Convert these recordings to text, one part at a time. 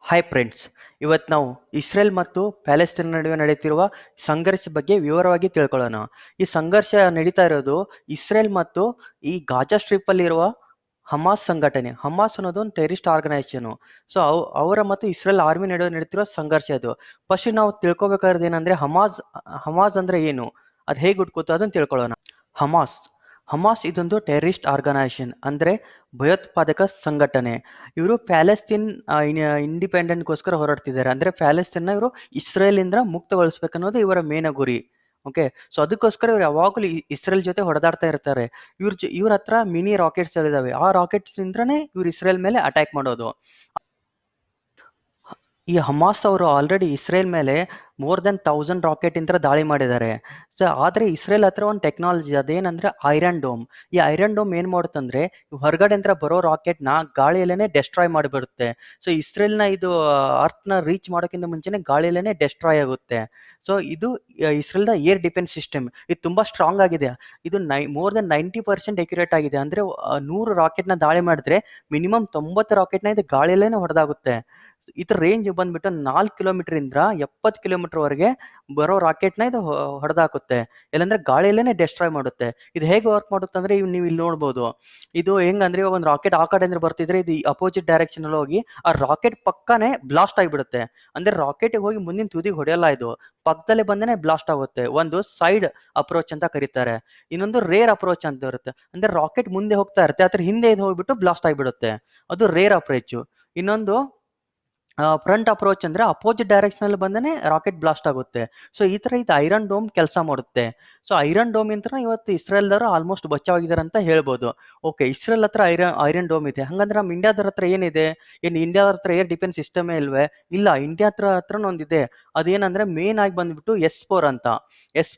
Hi friends, ಇವತ್ತು ನಾವು Israel ಮತ್ತು ಪ್ಯಾಲೆಸ್ತೈನ್ ನಡುವೆ ನಡೆಯುತ್ತಿರುವ ಸಂಘರ್ಷ ಬಗ್ಗೆ ವಿವರವಾಗಿ ತಿಳ್ಕೊಳ್ಳೋಣ. ಈ ಸಂಘರ್ಷ ನಡೀತಾ ಇರೋದು ಇಸ್ರೇಲ್ ಮತ್ತು ಈ ಗಾಜಾ ಸ್ಟ್ರಿಪ್ ಅಲ್ಲಿ ಇರುವ ಹಮಾಸ್ ಸಂಘಟನೆ. ಹಮಾಸ್ ಅನ್ನೋದು ಒಂದು ಟೆರರಿಸ್ಟ್ ಆರ್ಗನೈಸೇಷನ್. ಸೊ ಅವರ ಮತ್ತು ಇಸ್ರೇಲ್ ಆರ್ಮಿ ನಡುವೆ ನಡೀತಿರುವ ಸಂಘರ್ಷ ಇದು. ಫಸ್ಟ್ ನಾವು ತಿಳ್ಕೊಬೇಕಾದ್ರೆ ಏನಂದ್ರೆ ಹಮಾಸ್ ಅಂದ್ರೆ ಏನು, ಅದು ಹೇಗೆ ಹುಟ್ಕೋತು ಅದನ್ನು ತಿಳ್ಕೊಳ್ಳೋಣ. ಹಮಾಸ್ ಹಮಾಸ್ ಇದೊಂದು ಟೆರರಿಸ್ಟ್ ಆರ್ಗನೈಸೇಷನ್, ಅಂದ್ರೆ ಭಯೋತ್ಪಾದಕ ಸಂಘಟನೆ. ಇವರು ಪ್ಯಾಲೆಸ್ತೀನ್ ಇಂಡಿಪೆಂಡೆಂಟ್ಗೋಸ್ಕರ ಹೋರಾಡ್ತಿದ್ದಾರೆ. ಅಂದ್ರೆ ಪ್ಯಾಲೆಸ್ತೀನ್ನ ಇವರು ಇಸ್ರೇಲ್ ಇಂದ ಮುಕ್ತಗೊಳಿಸ್ಬೇಕನ್ನೋದು ಇವರ ಮೇನ ಗುರಿ. ಓಕೆ, ಸೊ ಅದಕ್ಕೋಸ್ಕರ ಇವ್ರು ಯಾವಾಗಲೂ ಇಸ್ರೇಲ್ ಜೊತೆ ಹೊಡೆದಾಡ್ತಾ ಇರ್ತಾರೆ. ಇವ್ರ ಹತ್ರ ಮಿನಿ ರಾಕೆಟ್ಸ್ ಇದಾವೆ. ಆ ರಾಕೆಟ್ಸ್ ಇಂದ್ರನೇ ಇವ್ರು ಇಸ್ರೇಲ್ ಮೇಲೆ ಅಟ್ಯಾಕ್ ಮಾಡೋದು. ಈ ಹಮಾಸ್ ಅವರು ಆಲ್ರೆಡಿ ಇಸ್ರೇಲ್ ಮೇಲೆ ಮೋರ್ ದೆನ್ 1000 ರಾಕೆಟ್ ಇಂದ ದಾಳಿ ಮಾಡಿದ್ದಾರೆ. ಸೊ ಆದರೆ ಇಸ್ರೇಲ್ ಹತ್ರ ಒಂದು ಟೆಕ್ನಾಲಜಿ, ಅದೇನಂದ್ರೆ ಐರನ್ ಡೋಮ್. ಈ ಐರನ್ ಡೋಮ್ ಏನ್ ಮಾಡುತ್ತಂದ್ರೆ ಹೊರಗಡೆಯಿಂದ ಬರೋ ರಾಕೆಟ್ನ ಗಾಳಿಯಲ್ಲೇನೆ ಡೆಸ್ಟ್ರಾಯ್ ಮಾಡಿಬಿಡುತ್ತೆ. ಸೊ ಇಸ್ರೇಲ್ನ ಇದು ಅರ್ತ್ನ ರೀಚ್ ಮಾಡೋಕ್ಕಿಂತ ಮುಂಚೆನೆ ಗಾಳಿಯಲ್ಲೇನೆ ಡೆಸ್ಟ್ರಾಯ್ ಆಗುತ್ತೆ. ಸೊ ಇದು ಇಸ್ರೇಲ್ದ ಏರ್ ಡಿಫೆನ್ಸ್ ಸಿಸ್ಟಮ್. ಇದು ತುಂಬಾ ಸ್ಟ್ರಾಂಗ್ ಆಗಿದೆ. ಇದು ಮೋರ್ ದೆನ್ 90% ಅಕ್ಯುರೇಟ್ ಆಗಿದೆ. ಅಂದ್ರೆ 100 ರಾಕೆಟ್ನ ದಾಳಿ ಮಾಡಿದ್ರೆ ಮಿನಿಮಮ್ 90 ರಾಕೆಟ್ನ ಇದು ಗಾಳಿಯಲ್ಲೇನೆ ಹೊಡೆದಾಗುತ್ತೆ. ಇದ್ರ ರೇಂಜ್ ಬಂದ್ಬಿಟ್ಟು 4 ಕಿಲೋಮೀಟರ್ ಇಂದ 70 ಕಿಲೋಮೀಟರ್ ವರೆಗೆ ಬರೋ ರಾಕೆಟ್ನ ಇದು ಹೊಡೆದಾಕುತ್ತೆ. ಇಲ್ಲಾಂದ್ರೆ ಗಾಳಿಯಲ್ಲೇನೆ ಡೆಸ್ಟ್ರಾಯ್ ಮಾಡುತ್ತೆ. ಇದು ಹೇಗೆ ವರ್ಕ್ ಮಾಡುತ್ತೆ ಅಂದ್ರೆ ನೀವು ಇಲ್ಲಿ ನೋಡ್ಬೋದು. ಇದು ಹೆಂಗಂದ್ರೆ ಒಂದು ರಾಕೆಟ್ ಆ ಕಡೆಯಿಂದ ಬರ್ತಿದ್ರೆ ಇದು ಅಪೋಸಿಟ್ ಡೈರೆಕ್ಷನ್ ಅಲ್ಲಿ ಹೋಗಿ ಆ ರಾಕೆಟ್ ಪಕ್ಕನೆ ಬ್ಲಾಸ್ಟ್ ಆಗಿಬಿಡುತ್ತೆ. ಅಂದ್ರೆ ರಾಕೆಟ್ ಹೋಗಿ ಮುಂದಿನ ತುದಿಗೆ ಹೊಡೆಯಲ್ಲ, ಇದು ಪಕ್ಕದಲ್ಲೇ ಬಂದೇನೆ ಬ್ಲಾಸ್ಟ್ ಆಗುತ್ತೆ. ಒಂದು ಸೈಡ್ ಅಪ್ರೋಚ್ ಅಂತ ಕರೀತಾರೆ. ಇನ್ನೊಂದು ರೇರ್ ಅಪ್ರೋಚ್ ಅಂತ ಇರುತ್ತೆ. ಅಂದ್ರೆ ರಾಕೆಟ್ ಮುಂದೆ ಹೋಗ್ತಾ ಇರುತ್ತೆ, ಅದ್ರ ಹಿಂದೆ ಇದು ಹೋಗ್ಬಿಟ್ಟು ಬ್ಲಾಸ್ಟ್ ಆಗಿಬಿಡುತ್ತೆ. ಅದು ರೇರ್ ಅಪ್ರೋಚ್. ಇನ್ನೊಂದು ಫ್ರಂಟ್ ಅಪ್ರೋಚ್ ಅಂದ್ರೆ ಅಪೋಸಿಟ್ ಡೈರೆಕ್ಷನ್ ಅಲ್ಲಿ ಬಂದೇ ರಾಕೆಟ್ ಬ್ಲಾಸ್ಟ್ ಆಗುತ್ತೆ. ಸೊ ಈ ತರ ಇದು ಐರನ್ ಡೋಮ್ ಕೆಲಸ ಮಾಡುತ್ತೆ. ಸೊ ಐರನ್ ಡೋಮ್ ಇಂದ ಇವತ್ತು ಇಸ್ರೇಲ್ದವರು ಆಲ್ಮೋಸ್ಟ್ ಬಚಾವಾಗಿದ್ದಾರೆ ಅಂತ ಹೇಳ್ಬೋದು. ಓಕೆ, ಇಸ್ರೇಲ್ ಹತ್ರ ಐರನ್ ಡೋಮ್ ಇದೆ. ಹಂಗಂದ್ರೆ ನಮ್ಮ ಇಂಡಿಯಾದ ಹತ್ರ ಏನಿದೆ? ಏನು ಇಂಡಿಯಾದ ಹತ್ರ ಏರ್ ಡಿಫೆನ್ಸ್ ಸಿಸ್ಟಮೇ ಇಲ್ವೇ? ಇಲ್ಲ, ಇಂಡಿಯಾ ಹತ್ರ ಒಂದಿದೆ. ಅದೇನಂದ್ರೆ ಮೇನ್ ಆಗಿ ಬಂದ್ಬಿಟ್ಟು S-4 ಅಂತ. ಎಸ್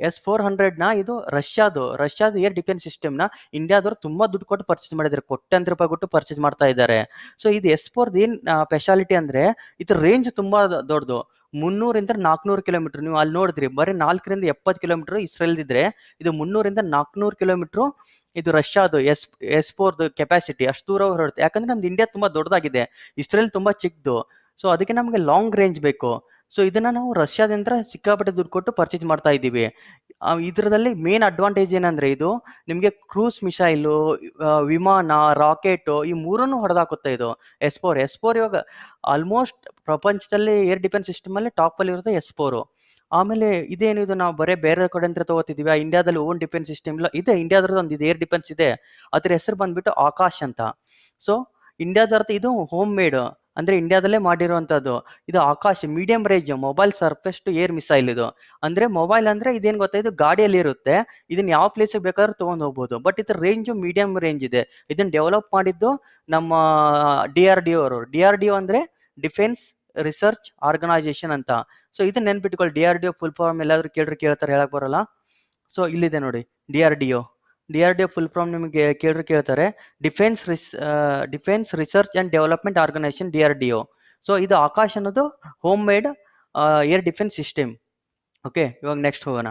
S-400ನ ಇದು ರಷ್ಯಾದ ಏರ್ ಡಿಫೆನ್ಸ್ ಸಿಸ್ಟಮ್ನ ಇಂಡಿಯಾದವರು ತುಂಬಾ ದುಡ್ಡು ಕೊಟ್ಟು ಪರ್ಚೇಸ್ ಮಾಡಿದ್ದಾರೆ. ಕೋಟ್ಯಾಂತರ ರೂಪಾಯಿ ಕೊಟ್ಟು ಪರ್ಚೇಸ್ ಮಾಡ್ತಾ ಇದ್ದಾರೆ. ಸೊ ಇದು S-4 ಏನ್ ಸ್ಪೆಷಾಲಿಟಿ ಅಂದ್ರೆ ಇದ್ರ ರೇಂಜ್ ತುಂಬಾ ದೊಡ್ಡದು. 300 400 ಕಿಲೋಮೀಟರ್. ನೀವು ಅಲ್ಲಿ ನೋಡಿದ್ರಿ, ಬರೀ 4 70 ಕಿಲೋಮೀಟರ್ ಇಸ್ರೇಲ್ ಇದ್ರೆ ಇದು 300 400 ಕಿಲೋಮೀಟರ್. ಇದು ರಷ್ಯಾದು S-4 ಕೆಪಾಸಿಟಿ ಅಷ್ಟು ದೂರ ಹೊರಡುತ್ತೆ. ಯಾಕಂದ್ರೆ ನಮ್ದು ಇಂಡಿಯಾ ತುಂಬಾ ದೊಡ್ಡದಾಗಿದೆ, ಇಸ್ರೇಲ್ ತುಂಬಾ ಚಿಕ್ಕದು. ಸೊ ಅದಕ್ಕೆ ನಮಗೆ ಲಾಂಗ್ ರೇಂಜ್ ಬೇಕು. ಸೊ ಇದನ್ನ ನಾವು ರಷ್ಯಾದಿಂದ ಸಿಕ್ಕಾಪಟ್ಟೆ ದುಡ್ಡು ಕೊಟ್ಟು ಪರ್ಚೇಸ್ ಮಾಡ್ತಾ ಇದ್ದೀವಿ. ಇದರಲ್ಲಿ ಮೇನ್ ಅಡ್ವಾಂಟೇಜ್ ಏನಂದ್ರೆ ಇದು ನಿಮಗೆ ಕ್ರೂಸ್ ಮಿಸೈಲು, ವಿಮಾನ, ರಾಕೆಟ್ ಈ ಮೂರನ್ನು ಹೊಡೆದಾಕುತ್ತೆ ಇದು S-4. ಇವಾಗ ಆಲ್ಮೋಸ್ಟ್ ಪ್ರಪಂಚದಲ್ಲಿ ಏರ್ ಡಿಫೆನ್ಸ್ ಸಿಸ್ಟಮ್ ಅಲ್ಲಿ ಟಾಪ್ ಅಲ್ಲಿ ಇರುತ್ತೆ S-4. ಆಮೇಲೆ ಇದೇನಿದು ನಾವು ಬರೇ ಬೇರೆ ಕಡೆ ಅಂತ ತಗೋತಿದೀವಿ. ಇಂಡಿಯಾದಲ್ಲಿ ಓನ್ ಡಿಫೆನ್ಸ್ ಸಿಸ್ಟಮ್ ಇಲ್ಲ. ಇದೆ, ಇಂಡಿಯಾದ್ರದ್ದು ಒಂದು ಏರ್ ಡಿಫೆನ್ಸ್ ಇದೆ. ಅದ್ರ ಹೆಸರು ಬಂದ್ಬಿಟ್ಟು ಆಕಾಶ್ ಅಂತ. ಸೊ ಇಂಡಿಯಾದ ಇದು ಹೋಮ್ ಮೇಡ್, ಅಂದ್ರೆ ಇಂಡಿಯಾದಲ್ಲೇ ಮಾಡಿರುವಂತದ್ದು. ಇದು Akash medium range mobile surface to air missile. ಇದು ಅಂದ್ರೆ ಮೊಬೈಲ್ ಅಂದ್ರೆ ಇದೇನ್ ಗೊತ್ತಾ, ಇದು ಗಾಡಿಯಲ್ಲಿ ಇರುತ್ತೆ. ಇದನ್ನ ಯಾವ ಪ್ಲೇಸ್ ಬೇಕಾದ್ರೂ ತಗೊಂಡ್ ಹೋಗ್ಬೋದು. ಬಟ್ ಇದ್ರ ರೇಂಜ್ ಮೀಡಿಯಂ ರೇಂಜ್ ಇದೆ. ಇದನ್ನ ಡೆವಲಪ್ ಮಾಡಿದ್ದು ನಮ್ಮ DRDO ಅವರು. DRDO ಅಂದ್ರೆ ಡಿಫೆನ್ಸ್ ರಿಸರ್ಚ್ ಆರ್ಗನೈಸೇಷನ್ ಅಂತ. ಸೊ ಇದನ್ನ ನೆನ್ಪಿಟ್ಕೊಳ್ಳಿ. DRDO ಫುಲ್ ಫಾರ್ಮ್ ಎಲ್ಲಾದ್ರೂ ಕೇಳ್ತಾರೆ, ಹೇಳಕ್ ಬರಲ್ಲ. ಸೊ ಇಲ್ಲಿದೆ ನೋಡಿ, D R D O full form ನಿಮಗೆ ಕೇಳ್ತಾರೆ. Defence research and development organisation, DRDO. So ಇದು ಆಕಾಶ್ ಅನ್ನೋದು home made air defence system. Okay, ಇವಾಗ ನೆಕ್ಸ್ಟ್ ಹೋಗೋಣ.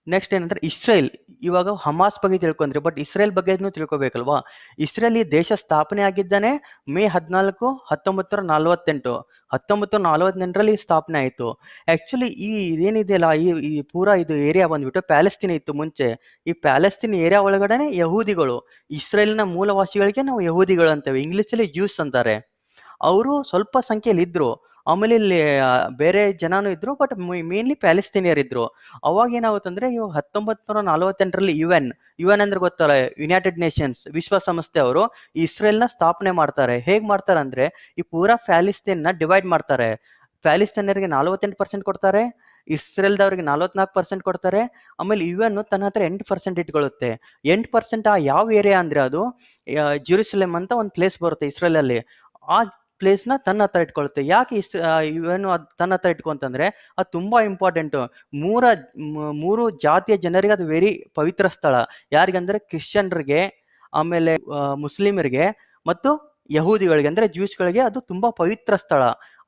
ನೆಕ್ಸ್ಟ್ ಏನಂದ್ರೆ ಇಸ್ರೇಲ್. ಇವಾಗ ಹಮಾಸ್ ಬಗ್ಗೆ ತಿಳ್ಕೊಂಡ್ರಿ, ಬಟ್ ಇಸ್ರೇಲ್ ಬಗ್ಗೆ ತಿಳ್ಕೊಬೇಕಲ್ವಾ. ಇಸ್ರೇಲ್ ಈ ದೇಶ ಸ್ಥಾಪನೆ ಆಗಿದ್ದಾನೆ ಮೇ 14, 1948. 1948ರಲ್ಲಿ ಸ್ಥಾಪನೆ ಆಯಿತು. ಆಕ್ಚುಲಿ ಈ ಇದೇನಿದೆಯಲ್ಲ, ಈ ಪೂರಾ ಇದು ಏರಿಯಾ ಬಂದ್ಬಿಟ್ಟು ಪ್ಯಾಲೆಸ್ತೀನ್ ಇತ್ತು ಮುಂಚೆ. ಈ ಪ್ಯಾಲೆಸ್ತೀನ್ ಏರಿಯಾ ಒಳಗಡೆನೆ ಯಹೂದಿಗಳು, ಇಸ್ರೇಲ್ನ ಮೂಲವಾಸಿಗಳಿಗೆ ನಾವು ಯಹೂದಿಗಳು ಅಂತೇವೆ, ಇಂಗ್ಲಿಷಲ್ಲಿ ಜ್ಯೂಸ್ ಅಂತಾರೆ. ಅವರು ಸ್ವಲ್ಪ ಸಂಖ್ಯೆಯಲ್ಲಿ ಇದ್ರು. ಆಮೇಲೆ ಇಲ್ಲಿ ಬೇರೆ ಜನನೂ ಇದ್ರು, ಬಟ್ ಮೇನ್ಲಿ ಪ್ಯಾಲೆಸ್ತೀನಿಯರ್ ಇದ್ರು. ಅವಾಗ ಏನಾಗುತ್ತಂದ್ರೆ ಇವಾಗ 1948ರಲ್ಲಿ ಯುಎನ್ ಅಂದ್ರೆ ಗೊತ್ತಲ್ಲ, ಯುನೈಟೆಡ್ ನೇಷನ್ಸ್ ವಿಶ್ವಸಂಸ್ಥೆ ಅವರು ಇಸ್ರೇಲ್ನ ಸ್ಥಾಪನೆ ಮಾಡ್ತಾರೆ. ಹೇಗ್ ಮಾಡ್ತಾರೆ ಅಂದ್ರೆ ಈ ಪೂರಾ ಪ್ಯಾಲೆಸ್ತೀನ್ನ ಡಿವೈಡ್ ಮಾಡ್ತಾರೆ. ಪ್ಯಾಲೆಸ್ತೀನಿಯರಿಗೆ 48% ಕೊಡ್ತಾರೆ, ಇಸ್ರೇಲ್ದವ್ರಿಗೆ 44% ಕೊಡ್ತಾರೆ. ಆಮೇಲೆ UN ತನ್ನ ಹತ್ರ 8% ಇಟ್ಕೊಳ್ಳುತ್ತೆ. 8% ಆ ಯಾವ ಏರಿಯಾ ಅಂದ್ರೆ ಅದು ಜೆರುಸಲೇಮ್ ಅಂತ ಒಂದು ಪ್ಲೇಸ್ ಬರುತ್ತೆ ಇಸ್ರೇಲ್ ಅಲ್ಲಿ. ಆ ಪ್ಲೇಸ್ನ ತನ್ನ ಹತ್ರ ಇಟ್ಕೊಳ್ಳುತ್ತೆ. ಯಾಕೆ UN ತನ್ನ ಹತ್ರ ಇಟ್ಕೊಂತಂದ್ರೆ ಅದು ತುಂಬಾ ಇಂಪಾರ್ಟೆಂಟ್. ಮೂರು ಜಾತಿಯ ಜನರಿಗೆ ಅದು ವೆರಿ ಪವಿತ್ರ ಸ್ಥಳ. ಯಾರಿಗಂದ್ರೆ ಕ್ರಿಶ್ಚಿಯನ್ರಿಗೆ, ಆಮೇಲೆ ಮುಸ್ಲಿಮರಿಗೆ ಮತ್ತು ಯಹೂದಿಗಳಿಗೆ ಅಂದ್ರೆ ಜ್ಯೂಸ್ಗಳಿಗೆ ಅದು ತುಂಬಾ ಪವಿತ್ರ ಸ್ಥಳ.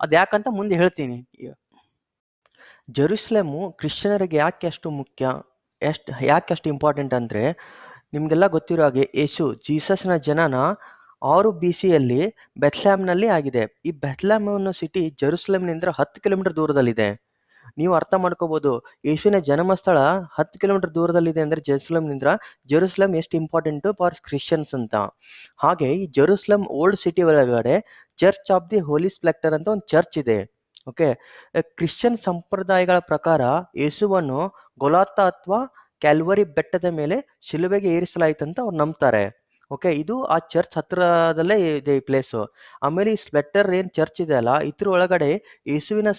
ಅದ್ ಯಾಕಂತ ಮುಂದೆ ಹೇಳ್ತೀನಿ. ಜೆರುಸಲೇಮು ಕ್ರಿಶ್ಚಿಯನರಿಗೆ ಯಾಕೆ ಅಷ್ಟು ಮುಖ್ಯ, ಯಾಕೆ ಅಷ್ಟು ಇಂಪಾರ್ಟೆಂಟ್ ಅಂದ್ರೆ, ನಿಮ್ಗೆಲ್ಲ ಗೊತ್ತಿರೋ ಹಾಗೆ ಜೀಸಸ್ನ ಜನನ 6 BC ಬೆತ್ಲೆಹೇಮ್ನಲ್ಲಿ ಆಗಿದೆ. ಈ ಬೆತ್ಲೆಹೇಮ್ ಅನ್ನೋ ಸಿಟಿ ಜೆರೂಸಲೇಮ್‌ನಿಂದ 10 ಕಿಲೋಮೀಟರ್ ದೂರದಲ್ಲಿದೆ. ನೀವು ಅರ್ಥ ಮಾಡ್ಕೋಬಹುದು, ಯೇಸುವಿನ ಜನ್ಮಸ್ಥಳ 10 ಕಿಲೋಮೀಟರ್ ದೂರದಲ್ಲಿದೆ ಅಂದ್ರೆ ಜೆರೂಸಲೇಮ್ ಎಷ್ಟು ಇಂಪಾರ್ಟೆಂಟ್ ಫಾರ್ ಕ್ರಿಶ್ಚಿಯನ್ಸ್ ಅಂತ. ಹಾಗೆ ಈ ಜೆರೂಸಲೇಮ್ ಓಲ್ಡ್ ಸಿಟಿ ಒಳಗಡೆ ಚರ್ಚ್ ಆಫ್ ದಿ ಹೋಲಿ ಸ್ಪ್ಲೆಕ್ಟರ್ ಅಂತ ಒಂದು ಚರ್ಚ್ ಇದೆ. ಓಕೆ, ಕ್ರಿಶ್ಚಿಯನ್ ಸಂಪ್ರದಾಯಗಳ ಪ್ರಕಾರ ಯೇಸುವನ್ನು ಗೊಲಾತಾ ಅಥವಾ ಕ್ಯಾಲ್ವರಿ ಬೆಟ್ಟದ ಮೇಲೆ ಶಿಲುಬೆಗೆ ಏರಿಸಲಾಯಿತಂತ ಅವ್ರು ನಂಬ್ತಾರೆ. ಓಕೆ, ಇದು ಆ ಚರ್ಚ್ ಹತ್ರದಲ್ಲೇ ಇದೆ ಈ ಪ್ಲೇಸು. ಆಮೇಲೆ ಈ ಸ್ವೆಟರ್ ಏನ್ ಚರ್ಚ್ ಇದೆ ಅಲ್ಲ, ಇದ್ರ ಒಳಗಡೆ ಯೇಸುವಿನ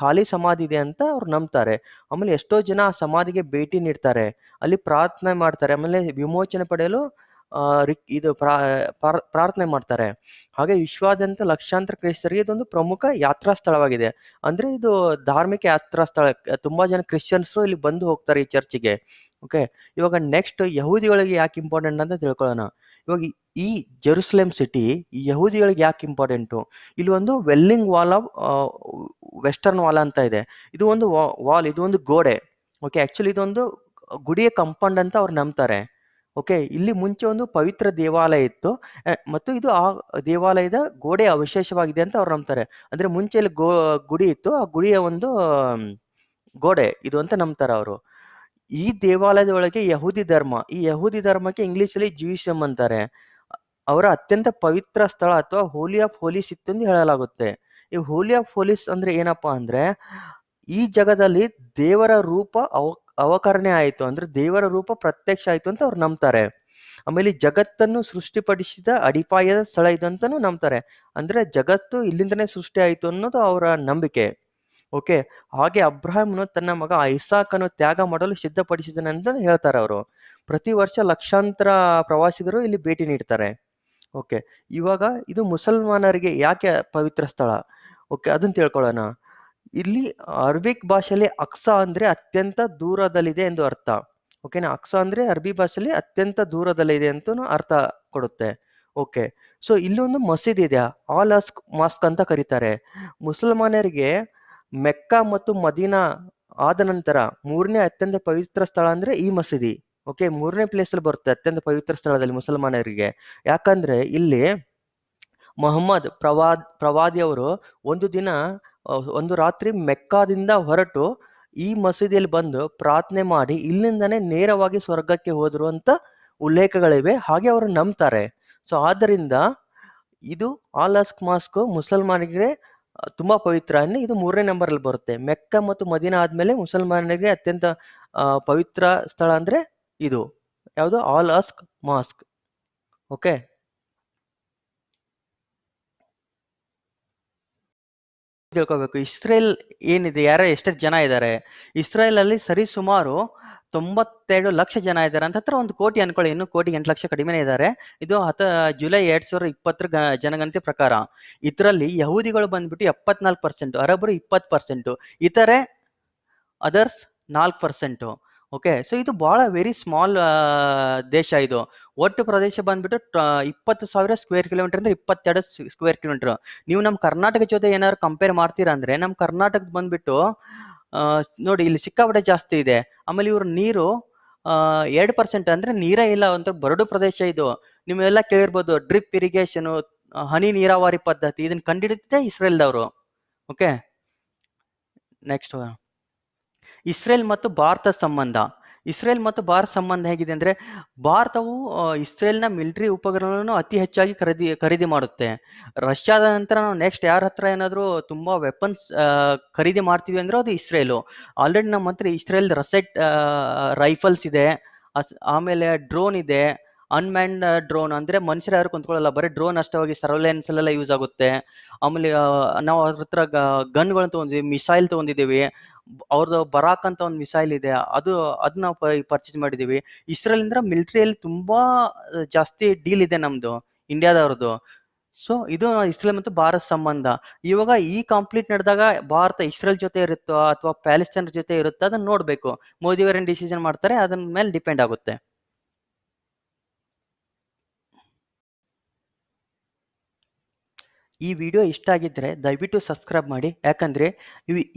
ಖಾಲಿ ಸಮಾಧಿ ಇದೆ ಅಂತ ಅವ್ರು ನಂಬ್ತಾರೆ. ಆಮೇಲೆ ಎಷ್ಟೋ ಜನ ಆ ಸಮಾಧಿಗೆ ಭೇಟಿ ನೀಡ್ತಾರೆ, ಅಲ್ಲಿ ಪ್ರಾರ್ಥನೆ ಮಾಡ್ತಾರೆ, ಆಮೇಲೆ ವಿಮೋಚನೆ ಪಡೆಯಲು ಇದು ಪ್ರಾರ್ಥನೆ ಮಾಡ್ತಾರೆ. ಹಾಗೆ ವಿಶ್ವಾದ್ಯಂತ ಲಕ್ಷಾಂತರ ಕ್ರೈಸ್ತರಿಗೆ ಇದೊಂದು ಪ್ರಮುಖ ಯಾತ್ರಾ ಸ್ಥಳವಾಗಿದೆ. ಅಂದ್ರೆ ಇದು ಧಾರ್ಮಿಕ ಯಾತ್ರಾ ಸ್ಥಳ. ತುಂಬಾ ಜನ ಕ್ರಿಶ್ಚಿಯನ್ಸು ಇಲ್ಲಿ ಬಂದು ಹೋಗ್ತಾರೆ ಈ ಚರ್ಚಿಗೆ. ಓಕೆ, ಇವಾಗ ನೆಕ್ಸ್ಟ್ ಯಹೂದಿಗಳಿಗೆ ಯಾಕೆ ಇಂಪಾರ್ಟೆಂಟ್ ಅಂತ ತಿಳ್ಕೊಳ್ಳೋಣ. ಇವಾಗ ಈ ಜೆರೂಸಲೇಮ್ ಸಿಟಿ ಯಹೂದಿಗಳಿಗೆ ಯಾಕೆ ಇಂಪಾರ್ಟೆಂಟು? ಇಲ್ಲಿ ಒಂದು ವೆಲ್ಲಿಂಗ್ ವಾಲ್ ಆಫ್ ವೆಸ್ಟರ್ನ್ ವಾಲ್ ಅಂತ ಇದೆ. ಇದು ಒಂದು ವಾಲ್, ಇದು ಒಂದು ಗೋಡೆ. ಓಕೆ, ಆಕ್ಚುಲಿ ಇದೊಂದು ಗುಡಿಯ ಕಂಪೌಂಡ್ ಅಂತ ಅವ್ರು ನಂಬ್ತಾರೆ. ಓಕೆ, ಇಲ್ಲಿ ಮುಂಚೆ ಒಂದು ಪವಿತ್ರ ದೇವಾಲಯ ಇತ್ತು, ಮತ್ತು ಇದು ಆ ದೇವಾಲಯದ ಗೋಡೆ ಅವಶೇಷವಾಗಿದೆ ಅಂತ ಅವ್ರು ನಂಬ್ತಾರೆ. ಅಂದ್ರೆ ಮುಂಚೆ ಇಲ್ಲಿ ಗುಡಿ ಇತ್ತು, ಆ ಗುಡಿಯ ಒಂದು ಗೋಡೆ ಇದು ಅಂತ ನಂಬ್ತಾರೆ ಅವರು. ಈ ದೇವಾಲಯದ ಒಳಗೆ ಈ ಯಹೂದಿ ಧರ್ಮಕ್ಕೆ ಇಂಗ್ಲಿಷಲ್ಲಿ ಜೂಯಿಸಮ್ ಅಂತಾರೆ. ಅವರ ಅತ್ಯಂತ ಪವಿತ್ರ ಸ್ಥಳ ಅಥವಾ ಹೋಲಿ ಆಫ್ ಹೋಲಿಸ್ ಇತ್ತು ಎಂದು ಹೇಳಲಾಗುತ್ತೆ. ಈ ಹೋಲಿ ಆಫ್ ಹೋಲಿಸ್ ಅಂದ್ರೆ ಏನಪ್ಪಾ ಅಂದ್ರೆ, ಈ ಜಗದಲ್ಲಿ ದೇವರ ರೂಪ ಅವಕರಣೆ ಆಯಿತು, ಅಂದ್ರೆ ದೇವರ ರೂಪ ಪ್ರತ್ಯಕ್ಷ ಆಯಿತು ಅಂತ ಅವ್ರು ನಂಬ್ತಾರೆ. ಆಮೇಲೆ ಈ ಜಗತ್ತನ್ನು ಸೃಷ್ಟಿಪಡಿಸಿದ ಅಡಿಪಾಯದ ಸ್ಥಳ ಇದಂತಾನು ನಂಬ್ತಾರೆ. ಅಂದ್ರೆ ಜಗತ್ತು ಇಲ್ಲಿಂದನೇ ಸೃಷ್ಟಿ ಆಯಿತು ಅನ್ನೋದು ಅವರ ನಂಬಿಕೆ. ಓಕೆ, ಹಾಗೆ ಅಬ್ರಹಾಮನು ತನ್ನ ಮಗ ಐಸಾಕನ್ನು ತ್ಯಾಗ ಮಾಡಲು ಸಿದ್ಧಪಡಿಸಿದನು ಅಂತ ಹೇಳ್ತಾರೆ ಅವರು. ಪ್ರತಿ ವರ್ಷ ಲಕ್ಷಾಂತರ ಪ್ರವಾಸಿಗರು ಇಲ್ಲಿ ಭೇಟಿ ನೀಡ್ತಾರೆ. ಓಕೆ, ಇವಾಗ ಇದು ಮುಸಲ್ಮಾನರಿಗೆ ಯಾಕೆ ಪವಿತ್ರ ಸ್ಥಳ? ಓಕೆ, ಅದನ್ನ ತಿಳ್ಕೊಳ್ಳೋಣ. ಇಲ್ಲಿ ಅರಬಿಕ್ ಭಾಷೆಯಲ್ಲಿ ಅಕ್ಸಾ ಅಂದ್ರೆ ಅತ್ಯಂತ ದೂರದಲ್ಲಿದೆ ಎಂದು ಅರ್ಥ. ಓಕೆನಾ, ಅಕ್ಸಾ ಅಂದ್ರೆ ಅರಬಿ ಭಾಷೆಯಲ್ಲಿ ಅತ್ಯಂತ ದೂರದಲ್ಲಿದೆ ಅಂತ ಅರ್ಥ ಕೊಡುತ್ತೆ. ಓಕೆ, ಸೊ ಇಲ್ಲಿ ಒಂದು ಮಸೀದಿ ಇದೆ, ಆಲ್ ಅಸ್ಕ್ ಮಾಸ್ಕ್ ಅಂತ ಕರೀತಾರೆ. ಮುಸಲ್ಮಾನರಿಗೆ ಮೆಕ್ಕಾ ಮತ್ತು ಮದೀನಾ ಆದ ನಂತರ 3ನೇ ಅತ್ಯಂತ ಪವಿತ್ರ ಸ್ಥಳ ಅಂದ್ರೆ ಈ ಮಸೀದಿ. ಓಕೆ, 3ನೇ ಪ್ಲೇಸ್ ಅಲ್ಲಿ ಬರುತ್ತೆ ಅತ್ಯಂತ ಪವಿತ್ರ ಸ್ಥಳದಲ್ಲಿ ಮುಸಲ್ಮಾನರಿಗೆ. ಯಾಕಂದ್ರೆ ಇಲ್ಲಿ ಮೊಹಮ್ಮದ್ ಪ್ರವಾದಿಯವರು ಒಂದು ರಾತ್ರಿ ಮೆಕ್ಕಾದಿಂದ ಹೊರಟು ಈ ಮಸೀದಿಯಲ್ಲಿ ಬಂದು ಪ್ರಾರ್ಥನೆ ಮಾಡಿ ಇಲ್ಲಿಂದನೇ ನೇರವಾಗಿ ಸ್ವರ್ಗಕ್ಕೆ ಹೋದ್ರು ಅಂತ ಉಲ್ಲೇಖಗಳಿವೆ, ಹಾಗೆ ಅವರು ನಂಬ್ತಾರೆ. ಸೊ ಆದ್ದರಿಂದ ಇದು ಆಲ್ ಅಸ್ಕ್ ಮಾಸ್ಕ್ ಮುಸಲ್ಮಾನರಿಗೆ ತುಂಬಾ ಪವಿತ್ರ. ಇದು 3ನೇ ನಂಬರ್ ಅಲ್ಲಿ ಬರುತ್ತೆ. ಮೆಕ್ಕಾ ಮತ್ತು ಮದೀನಾ ಆದ್ಮೇಲೆ ಮುಸಲ್ಮಾನರಿಗೆ ಅತ್ಯಂತ ಪವಿತ್ರ ಸ್ಥಳ ಅಂದ್ರೆ ಇದು ಯಾವುದು, ಆಲ್ ಅಸ್ಕ್ ಮಾಸ್ಕ್. ಓಕೆ, ತಿಳ್ಕೋಬೇಕು. ಇಸ್ರೇಲ್ ಏನಿದೆ, ಎಷ್ಟು ಜನ ಇದ್ದಾರೆ? ಇಸ್ರೇಲ್ ಅಲ್ಲಿ ಸರಿ ಸುಮಾರು 92 ಲಕ್ಷ ಜನ ಇದ್ದಾರೆ ಅಂತ. ಹತ್ರ 1 ಕೋಟಿ ಅನ್ಕೊಳ್ಳಿ, ಇನ್ನು 1,08,00,000 ಕಡಿಮೆನೇ ಇದ್ದಾರೆ. ಇದು ಜುಲೈ 2020 ಜನಗಣತಿ ಪ್ರಕಾರ. ಇದರಲ್ಲಿ ಯಹೂದಿಗಳು ಬಂದ್ಬಿಟ್ಟು 74%, ಅರಬರು 20%, ಇತರೆ ಅದರ್ಸ್ 4%. ಓಕೆ, ಸೊ ಇದು ಬಹಳ ವೆರಿ ಸ್ಮಾಲ್ ದೇಶ. ಇದು ಒಟ್ಟು ಪ್ರದೇಶ ಬಂದ್ಬಿಟ್ಟು 20,000 ಸ್ಕ್ವೇರ್ ಕಿಲೋಮೀಟರ್ ಅಂದ್ರೆ 22 ಸ್ಕ್ವೇರ್ ಕಿಲೋಮೀಟರ್. ನೀವು ನಮ್ಮ ಕರ್ನಾಟಕ ಜೊತೆ ಏನಾದ್ರು ಕಂಪೇರ್ ಮಾಡ್ತೀರಾ ಅಂದ್ರೆ, ನಮ್ಮ ಕರ್ನಾಟಕ ಬಂದ್ಬಿಟ್ಟು ನೋಡಿ ಇಲ್ಲಿ ಸಿಕ್ಕಾಪಟ್ಟೆ ಜಾಸ್ತಿ ಇದೆ. ಆಮೇಲೆ ಇವ್ರ ನೀರು 2% ಅಂದ್ರೆ ನೀರೇ ಇಲ್ಲ ಅಂತ ಬರಡು ಪ್ರದೇಶ ಇದು. ನೀವೆಲ್ಲ ಕೇಳಿರ್ಬೋದು ಡ್ರಿಪ್ ಇರಿಗೇಷನ್, ಹನಿ ನೀರಾವರಿ ಪದ್ಧತಿ, ಇದನ್ನ ಕಂಡಿಡಿದ್ದೆ ಇಸ್ರೇಲ್ದವರು. ಓಕೆ, ನೆಕ್ಸ್ಟ್ ಇಸ್ರೇಲ್ ಮತ್ತು ಭಾರತ ಸಂಬಂಧ. ಇಸ್ರೇಲ್ ಮತ್ತು ಭಾರತ ಸಂಬಂಧ ಹೇಗಿದೆ ಅಂದ್ರೆ, ಭಾರತವು ಇಸ್ರೇಲ್ನ ಮಿಲಿಟರಿ ಉಪಕರಣಗಳನ್ನು ಅತಿ ಹೆಚ್ಚಾಗಿ ಖರೀದಿ ಮಾಡುತ್ತೆ. ರಷ್ಯಾದ ನಂತರ ನಾವು ನೆಕ್ಸ್ಟ್ ಯಾರ ಹತ್ರ ಏನಾದರೂ ತುಂಬಾ ವೆಪನ್ಸ್ ಖರೀದಿ ಮಾಡ್ತೀವಿ ಅಂದ್ರೆ ಅದು ಇಸ್ರೇಲು. ಆಲ್ರೆಡಿ ನಮ್ಮ ಹತ್ರ ಇಸ್ರೇಲ್ ರಸೆಟ್ ರೈಫಲ್ಸ್ ಇದೆ, ಆಮೇಲೆ ಡ್ರೋನ್ ಇದೆ, ಅನ್ಮ್ಯಾನ್ಡ್ ಡ್ರೋನ್ ಅಂದ್ರೆ ಮನುಷ್ಯರು ಯಾರು ಕುಂತ್ಕೊಳ್ಳಲ್ಲ, ಬರೀ ಡ್ರೋನ್ ಅಷ್ಟೇ ಹೋಗಿ ಸರ್ವೆಲೆನ್ಸ್ ಅಲ್ಲೆಲ್ಲ ಯೂಸ್ ಆಗುತ್ತೆ. ಆಮೇಲೆ ನಾವು ಅವ್ರ ಹತ್ರ ಗನ್ಗಳನ್ನ ತೊಗೊಂಡಿದ್ದೀವಿ, ಮಿಸೈಲ್ ತೊಗೊಂಡಿದ್ದೀವಿ. ಅವ್ರದ್ದು ಬರಾಕ್ ಅಂತ ಒಂದು ಮಿಸೈಲ್ ಇದೆ, ಅದನ್ನ ನಾವು ಪರ್ಚೇಸ್ ಮಾಡಿದ್ದೀವಿ. ಇಸ್ರೇಲ್ ಅಂದ್ರೆ ಮಿಲಿಟರಿಯಲ್ಲಿ ತುಂಬಾ ಜಾಸ್ತಿ ಡೀಲ್ ಇದೆ ನಮ್ದು ಇಂಡಿಯಾದವ್ರದ್ದು. ಸೊ ಇದು ಇಸ್ರೇಲ್ ಮತ್ತು ಭಾರತ ಸಂಬಂಧ. ಇವಾಗ ಈ ಕಾನ್ಫ್ಲಿಕ್ಟ್ ನಡೆದಾಗ ಭಾರತ ಇಸ್ರೇಲ್ ಜೊತೆ ಇರುತ್ತೋ ಅಥವಾ ಪ್ಯಾಲೆಸ್ತೈನ್ ಜೊತೆ ಇರುತ್ತೋ ಅದನ್ನ ನೋಡ್ಬೇಕು. ಮೋದಿಯವರೇನು ಡಿಸಿಷನ್ ಮಾಡ್ತಾರೆ ಅದನ್ನ ಮೇಲೆ ಡಿಪೆಂಡ್ ಆಗುತ್ತೆ. ಈ ವಿಡಿಯೋ ಇಷ್ಟ ಆಗಿದ್ದರೆ ದಯವಿಟ್ಟು ಸಬ್ಸ್ಕ್ರೈಬ್ ಮಾಡಿ. ಯಾಕಂದರೆ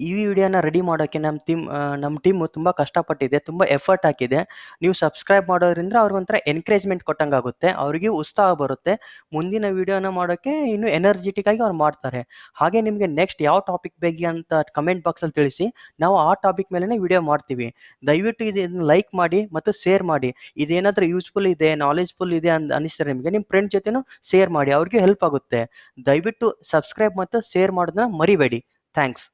ಈ ವಿಡಿಯೋನ ರೆಡಿ ಮಾಡೋಕ್ಕೆ ನಮ್ಮ ಟೀಮು ತುಂಬ ಕಷ್ಟಪಟ್ಟಿದೆ, ತುಂಬ ಎಫರ್ಟ್ ಹಾಕಿದೆ. ನೀವು ಸಬ್ಸ್ಕ್ರೈಬ್ ಮಾಡೋದ್ರಿಂದ ಅವ್ರಿಗೊಂಥರ ಎನ್ಕರೇಜ್ಮೆಂಟ್ ಕೊಟ್ಟಂಗಾಗುತ್ತೆ, ಅವ್ರಿಗೆ ಉತ್ಸಾಹ ಬರುತ್ತೆ, ಮುಂದಿನ ವಿಡಿಯೋನ ಮಾಡೋಕ್ಕೆ ಇನ್ನೂ ಎನರ್ಜಿಟಿಕ್ ಆಗಿ ಅವ್ರು ಮಾಡ್ತಾರೆ. ಹಾಗೆ ನಿಮಗೆ ನೆಕ್ಸ್ಟ್ ಯಾವ ಟಾಪಿಕ್ ಬೇಕು ಅಂತ ಕಮೆಂಟ್ ಬಾಕ್ಸಲ್ಲಿ ತಿಳಿಸಿ, ನಾವು ಆ ಟಾಪಿಕ್ ಮೇಲೇ ವಿಡಿಯೋ ಮಾಡ್ತೀವಿ. ದಯವಿಟ್ಟು ಇದನ್ನು ಲೈಕ್ ಮಾಡಿ ಮತ್ತು ಶೇರ್ ಮಾಡಿ. ಇದೇನಾದರೂ ಯೂಸ್ಫುಲ್ ಇದೆ, ನಾಲೆಜ್ಫುಲ್ ಇದೆ ಅನಿಸಿದ್ರೆ ನಿಮಗೆ ನಿಮ್ಮ ಫ್ರೆಂಡ್ ಜೊತೆನೂ ಶೇರ್ ಮಾಡಿ, ಅವ್ರಿಗೆ ಹೆಲ್ಪ್ ಆಗುತ್ತೆ. ದಯವಿಟ್ಟು ಸಬ್ಸ್ಕ್ರೈಬ್ ಮತ್ತು ಶೇರ್ ಮಾಡೋದನ್ನ ಮರಿಬೇಡಿ. ಥ್ಯಾಂಕ್ಸ್.